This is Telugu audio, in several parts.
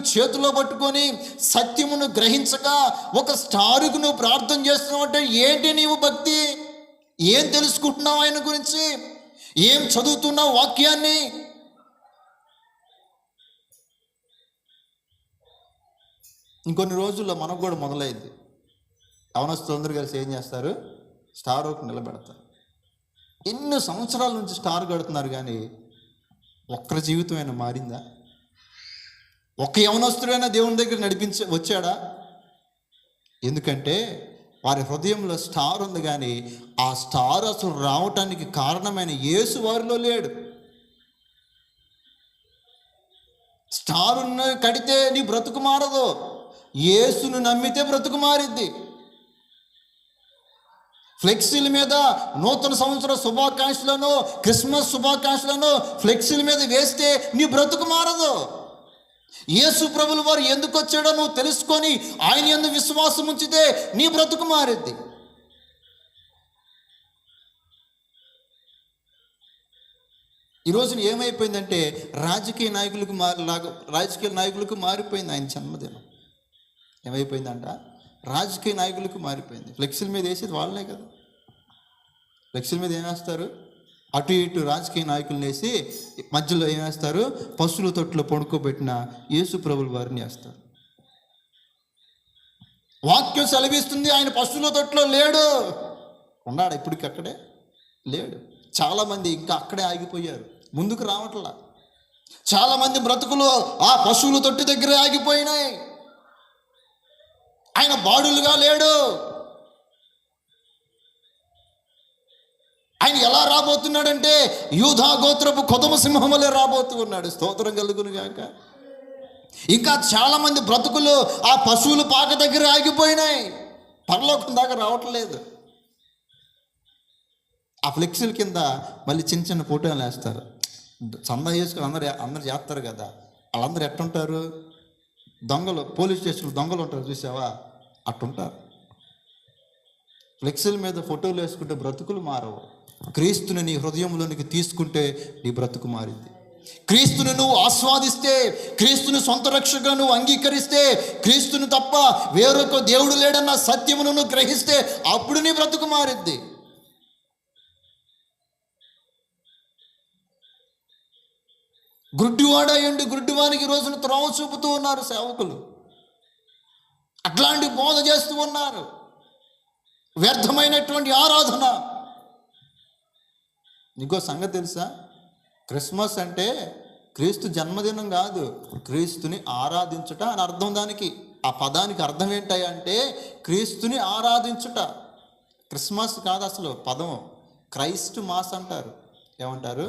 చేతిలో పట్టుకొని సత్యమును గ్రహించక ఒక స్టారుకు నువ్వు ప్రార్థన చేస్తున్నావు అంటే ఏంటి నీవు భక్తి? ఏం తెలుసుకుంటున్నావు ఆయన గురించి? ఏం చదువుతున్నావు వాక్యాన్ని? ఇంకొన్ని రోజుల్లో మనకు కూడా మొదలైంది. యవనస్తులందరూ కలిసి ఏం చేస్తారు? స్టార్ ఒకటి నిలబెడతారు. ఎన్నో సంవత్సరాల నుంచి స్టార్ కడుతున్నారు, కానీ ఒక్కరి జీవితం అయినా మారిందా? ఒక్క యవనస్తుడైనా దేవుని దగ్గర వచ్చాడా? ఎందుకంటే వారి హృదయంలో స్టార్ ఉంది, కానీ ఆ స్టార్ అసలు రావటానికి కారణమైన యేసు వారిలో లేడు. స్టార్ కడితే నీ బ్రతుకు మారదు, యేసును నమ్మితే బ్రతుకు మారిద్ది. ఫ్లెక్సీల మీద నూతన సంవత్సర శుభాకాంక్షలను, క్రిస్మస్ శుభాకాంక్షలను ఫ్లెక్సీల మీద వేస్తే నీ బ్రతుకు మారదు. యేసు ప్రభులు వారు ఎందుకు వచ్చాడో నువ్వు తెలుసుకొని ఆయన యందు విశ్వాసం ఉంచితే నీ బ్రతుకు మారిద్ది. ఈరోజు ఏమైపోయిందంటే రాజకీయ నాయకులకు మారిపోయింది ఆయన జన్మదినం. ఏమైపోయిందంట? రాజకీయ నాయకులకు మారిపోయింది. ఫ్లెక్సీల మీద వేసేది వాళ్ళనే కదా. ఫ్లెక్సీల మీద ఏం వేస్తారు? అటు ఇటు రాజకీయ నాయకులను వేసి మధ్యలో ఏం వేస్తారు? పశువుల తొట్టులో పడుకోబెట్టిన యేసు ప్రభుల వారిని వేస్తారు. వాక్యం సెలవిస్తుంది ఆయన పశువుల తొట్టులో లేడు. ఉన్నాడు ఇప్పటికి అక్కడే లేడు. చాలామంది ఇంకా అక్కడే ఆగిపోయారు, ముందుకు రావట్లా. చాలామంది బ్రతుకులు ఆ పశువుల తొట్టి దగ్గరే ఆగిపోయినాయి. ఆయన బాడులుగా లేడు. ఆయన ఎలా రాబోతున్నాడంటే యూదా గోత్రపు కొదమ సింహం వలె రాబోతూ ఉన్నాడు. స్తోత్రం కలుగును గాక. ఇంకా చాలామంది బ్రతుకులు ఆ పశువుల పాక దగ్గర ఆగిపోయినాయి, పరలోకం దాకా రావట్లేదు. ఆ ఫ్లెక్సీల కింద మళ్ళీ చిన్న చిన్న ఫోటోలు వేస్తారు. చందా చేసుకుని అందరు చేస్తారు కదా. వాళ్ళందరూ ఎట్టుంటారు? దొంగలు, పోలీస్ స్టేషన్లో దొంగలు ఉంటారు చూసావా, అట్టుంటారు. ఫ్లెక్సీల మీద ఫోటోలు వేసుకుంటే బ్రతుకులు మారవు. క్రీస్తుని నీ హృదయంలోనికి తీసుకుంటే నీ బ్రతుకు మారింది. క్రీస్తుని నువ్వు ఆస్వాదిస్తే, క్రీస్తుని సొంత రక్షకుగా నువ్వు అంగీకరిస్తే, క్రీస్తుని తప్ప వేరొక దేవుడు లేడన్న సత్యమును నువ్వు గ్రహిస్తే అప్పుడు నీ బ్రతుకు మారిద్ది. గుడ్డివాడయ్యండి, గుడ్డివానికి రోజున త్రోవ చూపుతూ ఉన్నారు సేవకులు. అట్లాంటి బోధ చేస్తూ ఉన్నారు. వ్యర్థమైనటువంటి ఆరాధన. నీకో సంగతి తెలుసా? క్రిస్మస్ అంటే క్రీస్తు జన్మదినం కాదు, క్రీస్తుని ఆరాధించుట అని అర్థం. దానికి ఆ పదానికి అర్థం ఏంటంటే క్రీస్తుని ఆరాధించుట. క్రిస్మస్ కాదు అసలు పదం, క్రైస్ట్ మాస్ అంటారు. ఏమంటారు?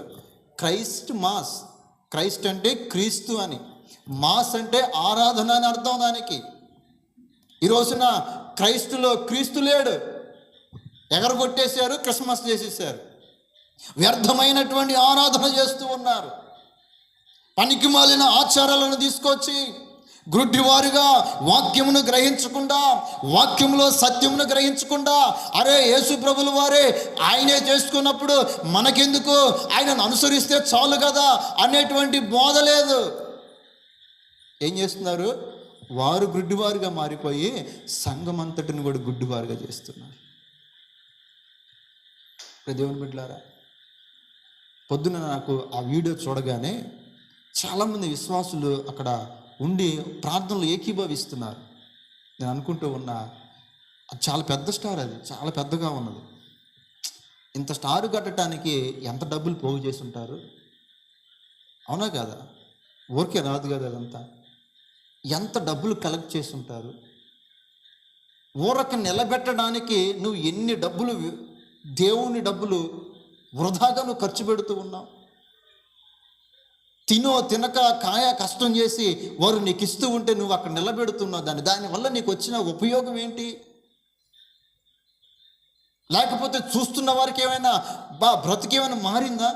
Christ mass. క్రైస్ట్ అంటే క్రీస్తు అని, మాస్ అంటే ఆరాధన అని అర్థం దానికి. ఈ రోజున క్రైస్తులో క్రీస్తు లేడు, ఎగరగొట్టేశారు, క్రిస్మస్ చేసేసారు. వ్యర్థమైనటువంటి ఆరాధన చేస్తూ ఉన్నారు. పనికి మాలిన ఆచారాలను తీసుకొచ్చి గుడ్డివారుగా వాక్యమును గ్రహించకుండా, వాక్యములో సత్యమును గ్రహించకుండా, అరే యేసు ప్రభుల వారే ఆయనే చేసుకున్నప్పుడు మనకెందుకు, ఆయనను అనుసరిస్తే చాలు కదా అనేటువంటి బోధ లేదు. ఏం చేస్తున్నారు? వారు గుడ్డివారుగా మారిపోయి సంఘం అంతటిని కూడా గుడ్డివారుగా చేస్తున్నారు. దేవుని బిడ్డలారా, పొద్దున నాకు ఆ వీడియో చూడగానే చాలామంది విశ్వాసులు అక్కడ ఉండి ప్రార్థనలు ఏకీభవిస్తున్నారు. నేను అనుకుంటూ ఉన్నా, అది చాలా పెద్ద స్టార్, అది చాలా పెద్దగా ఉన్నది. ఇంత స్టార్ కట్టడానికి ఎంత డబ్బులు పోగు చేసి ఉంటారు? అవునా కదా? ఊరికే రాదు కదా అదంతా. ఎంత డబ్బులు కలెక్ట్ చేసి ఉంటారు? ఊరక నిలబెట్టడానికి నువ్వు ఎన్ని డబ్బులు, దేవుని డబ్బులు వృధాగా నువ్వు ఖర్చు పెడుతూ ఉన్నావు. తినక కాయ కష్టం చేసి వారు నీకు ఇస్తూ ఉంటే నువ్వు అక్కడ నిలబెడుతున్నావు. దానివల్ల నీకు వచ్చిన ఉపయోగం ఏంటి? లేకపోతే చూస్తున్న వారికి ఏమైనా బ్రతికేమైనా మారిందా?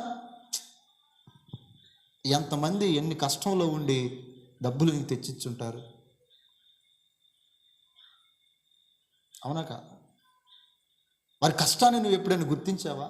ఎంతమంది ఎన్ని కష్టంలో ఉండి డబ్బులు నీకు తెచ్చిచ్చుంటారు? అవునా కాదా? వారి కష్టాన్ని నువ్వు ఎప్పుడైనా గుర్తించావా?